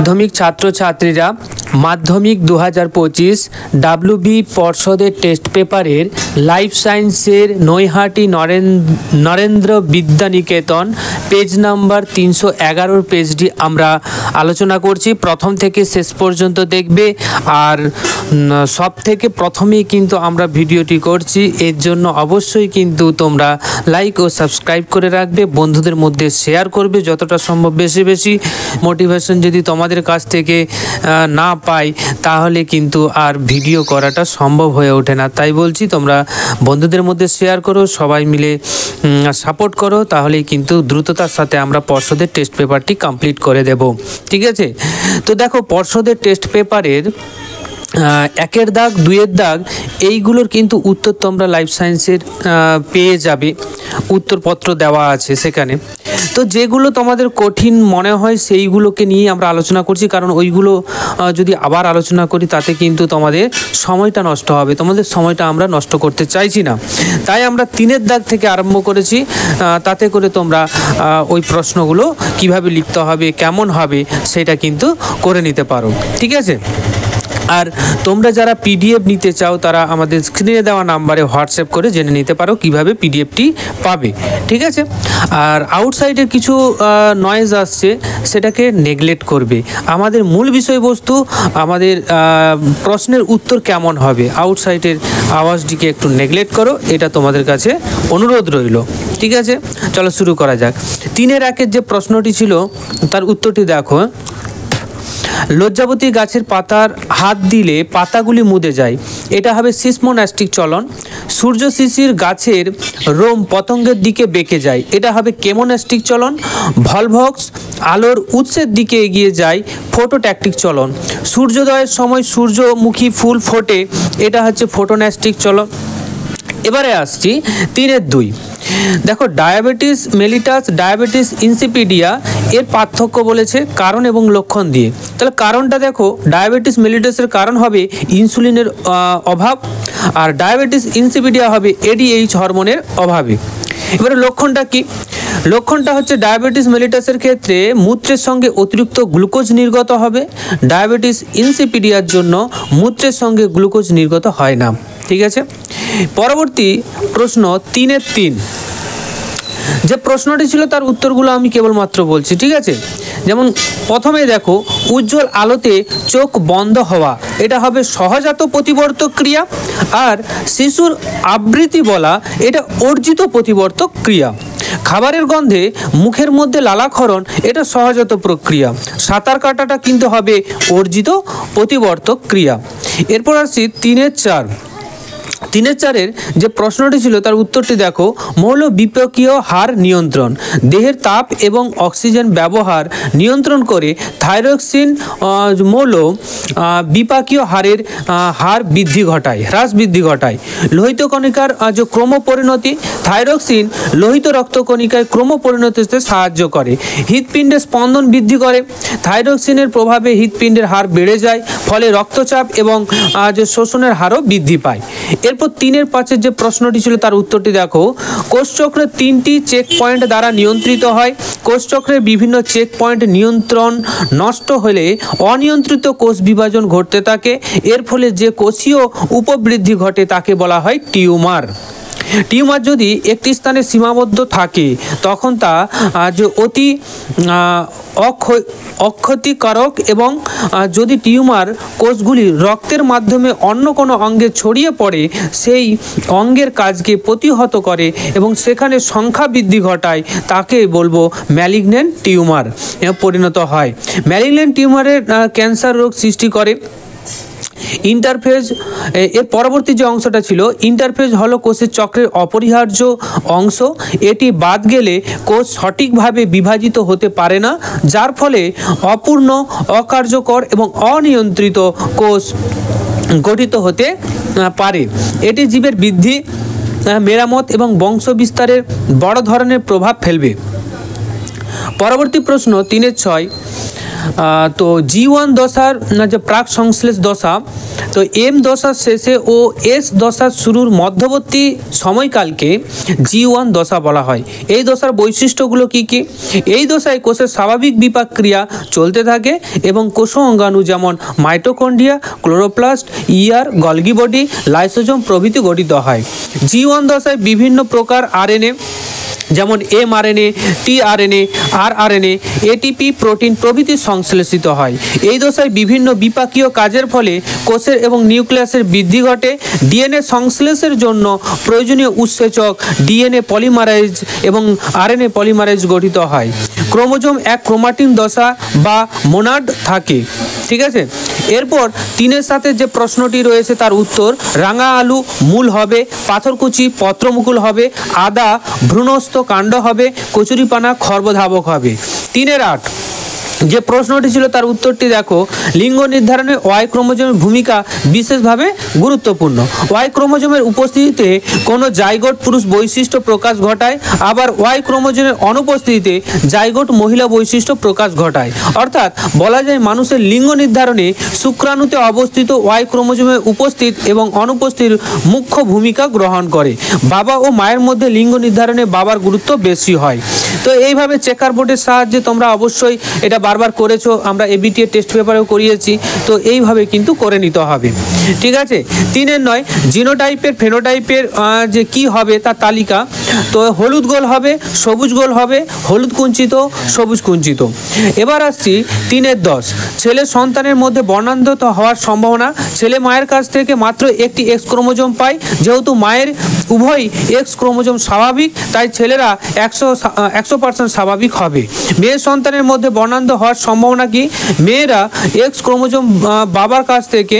মাধ্যমিক ছাত্রছাত্রীরা মাধ্যমিক 2025 ডাব্লিউবি পর্ষদের টেস্ট পেপারের লাইফ সায়েন্সের নৈহাটি নরেন্দ্র বিদ্যানিকেতন পেজ নাম্বার 311 পেজটি আমরা আলোচনা করছি। প্রথম থেকে শেষ পর্যন্ত দেখবে, আর সব থেকে প্রথমেই কিন্তু আমরা ভিডিওটি করছি, এর জন্য অবশ্যই কিন্তু তোমরা লাইক ও সাবস্ক্রাইব করে রাখবে, বন্ধুদের মধ্যে শেয়ার করবে যতটা সম্ভব বেশি বেশি। মোটিভেশন যদি তোমাদের কাছ থেকে না পাই তাহলে কিন্তু আর ভিডিও করাটা সম্ভব হয়ে ওঠে না। তাই বলছি তোমরা বন্ধুদের মধ্যে শেয়ার করো, সবাই মিলে সাপোর্ট করো, তাহলেই কিন্তু দ্রুততার সাথে আমরা পর্ষদের টেস্ট পেপারটি কমপ্লিট করে দেব। ঠিক আছে, তো দেখো পর্ষদের টেস্ট পেপারের 1-এর দাগ 2-এর দাগ এইগুলোর কিন্তু উত্তর তোমরা লাইফ সায়েন্সের পেয়ে যাবে, উত্তরপত্র দেওয়া আছে সেখানে। তো যেগুলো তোমাদের কঠিন মনে হয় সেইগুলোকে নিয়ে আমরা আলোচনা করছি, কারণ ওইগুলো যদি আবার আলোচনা করি তাতে কিন্তু তোমাদের সময়টা নষ্ট হবে, তোমাদের সময়টা আমরা নষ্ট করতে চাইছি না। তাই আমরা 3-এর দাগ থেকে আরম্ভ করেছি, তাতে করে তোমরা ওই প্রশ্নগুলো কিভাবে লিখতে হবে, কেমন হবে সেটা কিন্তু করে নিতে পারো। ঠিক আছে, আর তোমরা যারা পিডিএফ নিতে চাও তারা আমাদের স্ক্রিনে দেওয়া নাম্বারে হোয়াটসঅ্যাপ করে জেনে নিতে পারো কিভাবে পিডিএফটি পাবে। ঠিক আছে, আর আউটসাইডের কিছু নয়েজ আসছে সেটাকে নেগলেক্ট করবে। আমাদের মূল বিষয়বস্তু, আমাদের প্রশ্নের উত্তর কেমন হবে, আউটসাইডের আওয়াজটিকে একটু নেগলেক্ট করো, এটা তোমাদের কাছে অনুরোধ রইল। ঠিক আছে, চলো শুরু করা যাক। 3-এর 1-এর যে প্রশ্নটি ছিল তার উত্তরটি দেখো। লজ্জাবতী গাছের পাতার হাত দিলে পাতাগুলি মুদে যায়, এটা হবে সিসমোনাস্টিক চলন। সূর্য শিশির গাছের রোম পতঙ্গের দিকে বেঁকে যায়, এটা হবে কেমোনাস্টিক চলন। ভলভক্স আলোর উৎসের দিকে এগিয়ে যায়, ফোটোট্যাকটিক চলন। সূর্যোদয়ের সময় সূর্যমুখী ফুল ফোটে, এটা হচ্ছে ফোটোন্যাস্টিক চলন। এবারে আসছি 3-এর 2। দেখো ডায়াবেটিস মেলিটাস, ডায়াবেটিস ইনসিপিডিয়া এর পার্থক্য বলেছে কারণ এবং লক্ষণ দিয়ে। তাহলে কারণটা দেখো, ডায়াবেটিস মেলিটাসের কারণ হবে ইনসুলিনের অভাব, আর ডায়াবেটিস ইনসিপিডিয়া হবে এডিএইচ হরমোনের অভাবে। এবারে লক্ষণটা কি? লক্ষণটা হচ্ছে ডায়াবেটিস মেলিটাসের ক্ষেত্রে মূত্রের সঙ্গে অতিরিক্ত গ্লুকোজ নির্গত হবে, ডায়াবেটিস ইনসিপিডিয়ার জন্য মূত্রের সঙ্গে গ্লুকোজ নির্গত হয় না। ঠিক আছে, পরবর্তী প্রশ্ন 3-এর 3 যে প্রশ্নটি ছিল তার উত্তরগুলো আমি কেবলমাত্র বলছি। ঠিক আছে, যেমন প্রথমে দেখো উজ্জ্বল আলোতে চোখ বন্ধ হওয়া, এটা হবে সহজাত প্রতিবর্তক ক্রিয়া। আর শিশুর আবৃত্তি বলা, এটা অর্জিত প্রতিবর্তক ক্রিয়া। খাবারের গন্ধে মুখের মধ্যে লালাক্ষরণ, এটা সহজাত প্রক্রিয়া। সাঁতার কাটাটা কিন্তু হবে অর্জিত প্রতিবর্তক ক্রিয়া। এরপর আসছি 3-এর 4। 3-এর 4-এর যে প্রশ্নটি ছিল তার উত্তরটি দেখো। মৌল বিপাকীয় হার নিয়ন্ত্রণ, দেহের তাপ এবং অক্সিজেন ব্যবহার নিয়ন্ত্রণ করে থাইরক্সিন মৌল বিপাকীয় হারের হার বৃদ্ধি ঘটায়, হ্রাস বৃদ্ধি ঘটায়। লোহিত কণিকার যে ক্রমপরিণতি, থাইরক্সিন লোহিত রক্তকণিকায় ক্রমপরিণতিতে সাহায্য করে। হৃৎপিণ্ডের স্পন্দন বৃদ্ধি করে, থাইরক্সিনের প্রভাবে হৃৎপিণ্ডের হার বেড়ে যায়, ফলে রক্তচাপ এবং যে শোষণের হারও বৃদ্ধি পায়। এরপর 3-এর 5-এর যে প্রশ্নটি ছিল তার উত্তরটি দেখো। কোষচক্রের 3টি চেক পয়েন্ট দ্বারা নিয়ন্ত্রিত হয়, কোষচক্রের বিভিন্ন চেক পয়েন্ট নিয়ন্ত্রণ নষ্ট হলে অনিয়ন্ত্রিত কোষ বিভাজন ঘটতে থাকে, এর ফলে যে কোষীয় উপবৃদ্ধি ঘটে তাকে বলা হয় টিউমার। টিউমার যদি একটি স্থানে সীমাবদ্ধ থাকে তখন তা যে অতি অক্ষতিকারক, এবং যদি টিউমার কোষগুলি রক্তের মাধ্যমে অন্য কোনো অঙ্গে ছড়িয়ে পড়ে সেই অঙ্গের কাজকে প্রতিহত করে এবং সেখানে সংখ্যা বৃদ্ধি ঘটায়, তাকে বলবো ম্যালিগন্যান্ট টিউমার পরিণত হয়। ম্যালিগন্যান্ট টিউমারের ক্যান্সার রোগ সৃষ্টি করে। ইন্টারফেজ, এর পরবর্তী যে অংশটা ছিল, ইন্টারফেজ হলো কোষের চক্রের অপরিহার্য অংশ। এটি বাদ গেলে কোষ সঠিকভাবে বিভাজিত হতে পারে না, যার ফলে অপূর্ণ, অকার্যকর এবং অনিয়ন্ত্রিত কোষ গঠিত হতে পারে। এটি জীবের বৃদ্ধি, মেরামত এবং বংশ বিস্তারের বড় ধরনের প্রভাব ফেলবে। পরবর্তী প্রশ্ন 3-এর 6। তো G1 দশার যে প্রাক সংশ্লেষ দশা, তো M দশার শেষে ও S দশার শুরুর মধ্যবর্তী সময়কালকে G1 দশা বলা হয়। এই দশার বৈশিষ্ট্যগুলো কি কি? এই দশায় কোষের স্বাভাবিক বিপাক ক্রিয়া চলতে থাকে এবং কোষ অঙ্গাণু যেমন mitochondria, chloroplast, Golgi body, lysosome প্রভৃতি গঠিত হয়। G1 দশায় বিভিন্ন প্রকার আরএনএ যেমন mRNA, tRNA, rRNA, ATP, protein প্রভৃতি সংশ্লেষিত হয়। এই দশায় বিভিন্ন বিপাকীয় কাজের ফলে কোষের এবং নিউক্লিয়াসের বৃদ্ধি ঘটে। ডিএনএ সংশ্লেষের জন্য প্রয়োজনীয় উৎসেচক ডিএনএ পলিমারাইজ এবং আরএনএ পলিমারাইজ গঠিত হয়। ক্রোমোজোম এক ক্রোমাটিন দশা বা মোনাড থাকে। ঠিক আছে, এরপর 3-এর সাথে যে প্রশ্নটি রয়েছে তার উত্তর, রাঙা আলু মূল হবে, পাথরকুচি পত্রমুকুল হবে, আদা ভ্রূণস্থ কাণ্ড হবে, কচুরিপানা খর্বধাবক হবে। 3-এর 8 যে প্রশ্নটি ছিল তার উত্তরটি দেখো, লিঙ্গ নির্ধারণে ওয়াই ক্রোমোজোমের ভূমিকা বিশেষভাবে গুরুত্বপূর্ণ। ওয়াই ক্রোমোজোমের উপস্থিতিতে কোনো জাইগোট পুরুষ বৈশিষ্ট্য প্রকাশ ঘটায়, আবার ওয়াই ক্রোমোজোমের অনুপস্থিতিতে জাইগোট মহিলা বৈশিষ্ট্য প্রকাশ ঘটায়। অর্থাৎ বলা যায় মানুষের লিঙ্গ নির্ধারণে শুক্রাণুতে অবস্থিত ওয়াই ক্রোমোজোমের উপস্থিত এবং অনুপস্থিত মুখ্য ভূমিকা গ্রহণ করে। বাবা ও মায়ের মধ্যে লিঙ্গ নির্ধারণে বাবার গুরুত্ব বেশি হয়। তো এইভাবে চেকার বোর্ডের সাহায্যে তোমরা অবশ্যই এটা বারবার করেছো, আমরা এবিটি এর টেস্ট পেপারেও করিয়েছি, তো এইভাবে কিন্তু করে নিতে হবে। ঠিক আছে, 3-এর 9 জিনোটাইপের ফেনোটাইপের যে কি হবে তার তালিকা। তো হলুদ গোল হবে, সবুজ গোল হবে, হলুদ কুঞ্চিত, সবুজ কুঞ্চিত। এবার আসছি 3-এর 10 ছেলে সন্তানের মধ্যে বর্ণান্ধ হওয়ার সম্ভাবনা। ছেলে মায়ের কাছ থেকে মাত্র একটি এক্স ক্রোমোজোম পায়, যেহেতু মায়ের উভয় এক্স ক্রোমোজোম স্বাভাবিক তাই ছেলেরা 100% স্বাভাবিক হবে। মেয়ের সন্তানের মধ্যে বর্ণান্ধ হওয়ার সম্ভাবনা কি? মেয়েরা এক্স ক্রোমোজোম বাবার কাছ থেকে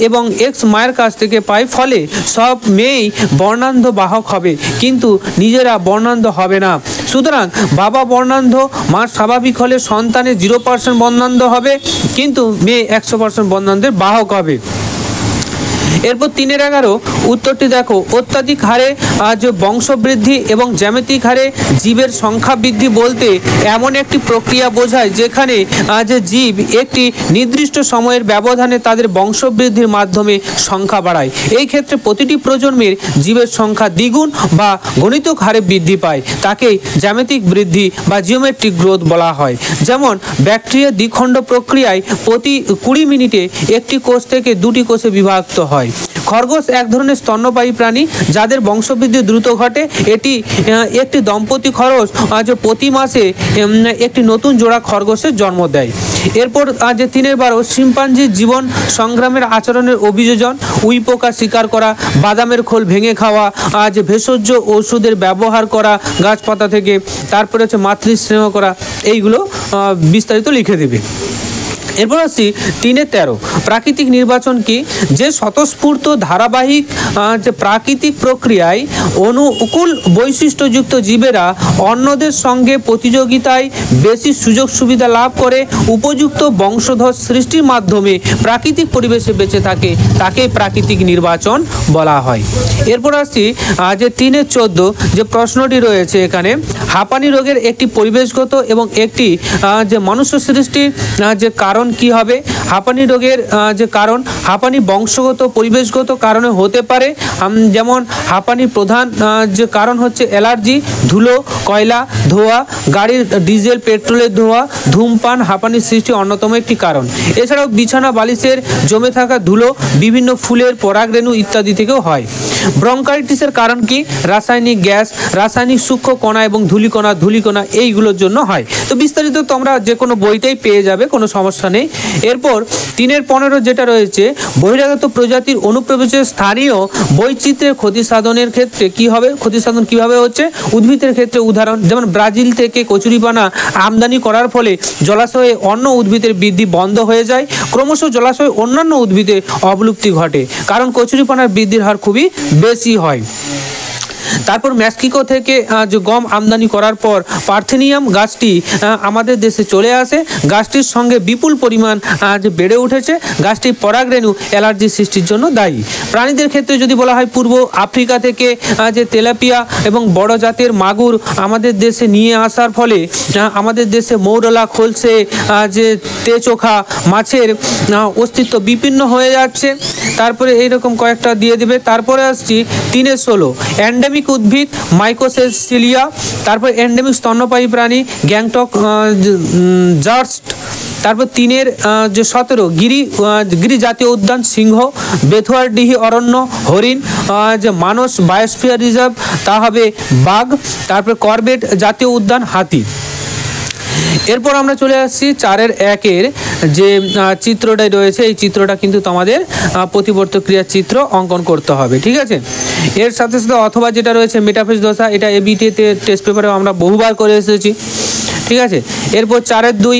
এবং এক্স মায়ের কাছ থেকে পায়, ফলে সব মেয়েই বর্ণান্ধ বাহক হবে, কিন্তু নিজেরা বর্ণান্ধ হবে না। সুতরাং বাবা বর্ণান্ধ, মা স্বাভাবিক হলে সন্তানের 0% বর্ণান্ধ হবে, কিন্তু মেয়ে 100% বর্ণান্ধের বাহক হবে। এরপর 3-এর 11 উত্তরটি দেখো, অত্যাধিক হারে যে বংশবৃদ্ধি এবং জ্যামিতিক হারে জীবের সংখ্যা বৃদ্ধি বলতে এমন একটি প্রক্রিয়া বোঝায় যেখানে যে জীব একটি নির্দিষ্ট সময়ের ব্যবধানে তাদের বংশবৃদ্ধির মাধ্যমে সংখ্যা বাড়ায়। এই ক্ষেত্রে প্রতিটি প্রজন্মের জীবের সংখ্যা দ্বিগুণ বা গণিতক হারে বৃদ্ধি পায়, তাকেই জ্যামিতিক বৃদ্ধি বা জিওমেট্রিক গ্রোথ বলা হয়। যেমন ব্যাকটেরিয়া দ্বিখণ্ড প্রক্রিয়ায় প্রতি 20 মিনিটে একটি কোষ থেকে 2টি কোষে বিভক্ত হয়। খরগোশ এক ধরনের স্তন্যপায়ী প্রাণী যাদের বংশবৃদ্ধি দ্রুত ঘটে। এটি একটি দম্পতি খরগোশ প্রতি মাসে একটি নতুন জোড়া খরগোশের জন্ম দেয়। এরপর যে 3-এর 12 শিম্পাঞ্জির জীবন সংগ্রামের আচরণের অভিযোজন, উই পোকা শিকার করা, বাদামের খোল ভেঙে খাওয়া, যে ভেষজ ওষুধের ব্যবহার করা গাছপাতা থেকে, তারপরে হচ্ছে মাতৃস্নেহ করা, এইগুলো বিস্তারিত লিখে দেবে। এরপর আসছি 3-এর 13 প্রাকৃতিক নির্বাচন কি? যে স্বতঃস্ফূর্ত ধারাবাহিক যে প্রাকৃতিক প্রক্রিয়ায় অনুকূল বৈশিষ্ট্যযুক্ত জীবেরা অন্যদের সঙ্গে প্রতিযোগিতায় বেশি সুযোগ সুবিধা লাভ করে উপযুক্ত বংশধর সৃষ্টির মাধ্যমে প্রাকৃতিক পরিবেশে বেঁচে থাকে, তাকে প্রাকৃতিক নির্বাচন বলা হয়। এরপর আসছি যে 3-এর 14 যে প্রশ্নটি রয়েছে এখানে, হাঁপানি রোগের একটি পরিবেশগত এবং একটি যে মনুষ্য সৃষ্টির যে কারণ কি হবে? হাঁপানি রোগের যে কারণ, হাঁপানি বংশগত পরিবেশগত কারণে হতে পারে। যেমন হাঁপানির প্রধান যে কারণ হচ্ছে অ্যালার্জি, ধুলো, কয়লা, ধোঁয়া, গাড়ির ডিজেল পেট্রোলের ধোঁয়া, ধূমপান হাঁপানির সৃষ্টি অন্যতম একটি কারণ। এছাড়াও বিছানা বালিশের জমে থাকা ধুলো, বিভিন্ন ফুলের পরাগরেণু ইত্যাদি থেকেও হয়। ব্রঙ্কাইটিসের কারণ কি? রাসায়নিক গ্যাস, রাসায়নিক সূক্ষ্ম কণা এবং ধূলিকণা এইগুলোর জন্য হয়। তো বিস্তারিত তোমরা যে কোনো বইতেই পেয়ে যাবে, কোনো সমস্যা নেই। এরপর 3-এর 15 যেটা রয়েছে, বহিরাগত প্রজাতির অনুপ্রবেশের স্থানীয় বৈচিত্র্যের ক্ষতি সাধনের ক্ষেত্রে কি হবে? ক্ষতি সাধন কিভাবে হচ্ছে? উদ্ভিদের ক্ষেত্রে উদাহরণ, যেমন ব্রাজিল থেকে কচুরিপানা আমদানি করার ফলে জলাশয়ে অন্য উদ্ভিদের বৃদ্ধি বন্ধ হয়ে যায়, ক্রমশ জলাশয়ে অন্যান্য উদ্ভিদের অবলুপ্তি ঘটে, কারণ কচুরিপানার বৃদ্ধির হার খুবই বেশি হয়। তারপর মেক্সিকো থেকে যে গম আমদানি করার পর পার্থেনিয়াম গাছটি আমাদের দেশে চলে আসে। গাছটির সঙ্গে বিপুল পরিমাণ যে বেড়ে উঠেছে। গাছটি পরাগরেণু অ্যালার্জি সৃষ্টির জন্য দায়ী। প্রাণীদের ক্ষেত্রে যদি বলা হয়, পূর্ব আফ্রিকা থেকে যে তেলাপিয়া এবং বড় জাতের মাগুর আমাদের দেশে নিয়ে আসার ফলে আমাদের দেশে মৌরলা, খোলসে, যে তেচোখা মাছের অস্তিত্ব বিপন্ন হয়ে যাচ্ছে। তারপরে এইরকম কয়েকটা দিয়ে দেবে। তারপরে আসছি 3-16 এন্ডেমিক উদ্ভিদ মাইকোসেসিলিয়া। তারপর এন্ডেমিক স্তন্যপায়ী প্রাণী গ্যাংটক জার্স্ট। তারপর 3-17 গিরি জাতীয় উদ্যান সিংহ, বেথুয়ারডিহি অরণ্য হরিণ, যে মানস বায়োস্ফিয়ার রিজার্ভ তা হবে বাঘ। তারপর করবেট জাতীয় উদ্যান হাতি। এরপর আমরা চলে আসছি 4-1 যে চিত্রটাই রয়েছে, এই চিত্রটা কিন্তু তোমাদের প্রতিবর্ত ক্রিয়ার চিত্র অঙ্কন করতে হবে, ঠিক আছে। এর সাথে সাথে অথবা যেটা রয়েছে মেটাফেজ দশা, এটা এবিটিতে টেস্ট পেপারে আমরা বহুবার করে এসেছি, ঠিক আছে। এরপর 4-2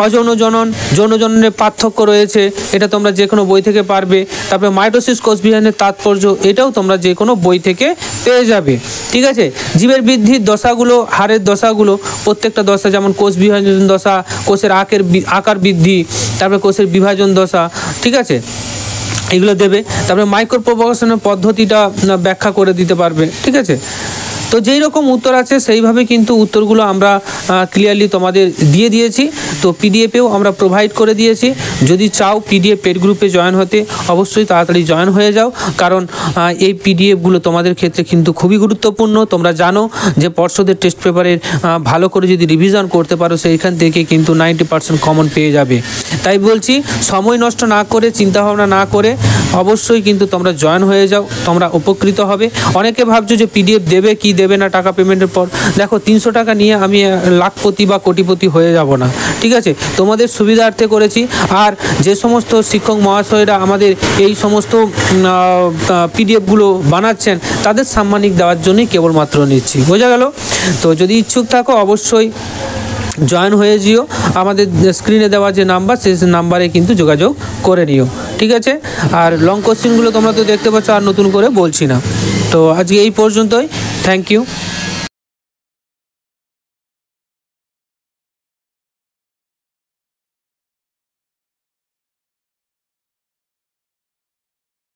অযৌন জনন, যৌন জননের পার্থক্য রয়েছে, এটা তোমরা যে কোনো বই থেকে পারবে। তারপরে মাইটোসিস কোষবিভাজনের তাৎপর্য, এটাও তোমরা যে কোনো বই থেকে পেয়ে যাবে, ঠিক আছে। জীবের বৃদ্ধির দশাগুলো, হারের দশাগুলো, প্রত্যেকটা দশা যেমন কোষ বিভাজন দশা, কোষের আকার বৃদ্ধি, তারপরে কোষের বিভাজন দশা, ঠিক আছে, এগুলো দেবে। তারপরে মাইক্রো প্রপাগেশনের পদ্ধতিটা ব্যাখ্যা করে দিতে পারবে, ঠিক আছে। তো যেই রকম উত্তর আছে সেইভাবে কিন্তু উত্তরগুলো আমরা ক্লিয়ারলি তোমাদের দিয়ে দিয়েছি। তো পিডিএফেও আমরা প্রোভাইড করে দিয়েছি। যদি চাও পিডিএফ পেড গ্রুপে জয়েন হতে, অবশ্যই তাড়াতাড়ি জয়েন হয়ে যাও, কারণ এই পিডিএফগুলো তোমাদের ক্ষেত্রে কিন্তু খুবই গুরুত্বপূর্ণ। তোমরা জানো যে পর্ষদের টেস্ট পেপারের ভালো করে যদি রিভিশন করতে পারো, সেইখান থেকে কিন্তু 90% কমন পেয়ে যাবে। তাই বলছি, সময় নষ্ট না করে, চিন্তাভাবনা না করে অবশ্যই কিন্তু তোমরা জয়েন হয়ে যাও, তোমরা উপকৃত হবে। অনেকে ভাবছো যে পিডিএফ দেবে কি দেবে না টাকা পেমেন্টের পর। দেখো, 300 টাকা নিয়ে আমি লাখপতি বা কোটিপতি হয়ে যাব না, ঠিক আছে। তোমাদের সুবিধার্থে করেছি। আর যে সমস্ত শিক্ষক মহাশয়রা আমাদের এই সমস্ত পিডিএফগুলো বানাচ্ছেন, তাদের সাম্মানিক দেওয়ার জন্যই কেবলমাত্র নিচ্ছি, বোঝা গেল। তো যদি ইচ্ছুক থাকো অবশ্যই জয়েন হয়ে যেও। আমাদের স্ক্রিনে দেওয়া যে নাম্বার, সেই নাম্বারে কিন্তু যোগাযোগ করে নিও, ঠিক আছে। আর লং কোশ্চেনগুলো তোমরা তো দেখতে পাচ্ছ, আর নতুন করে বলছি না। তো আজকে এই পর্যন্তই। Thank you.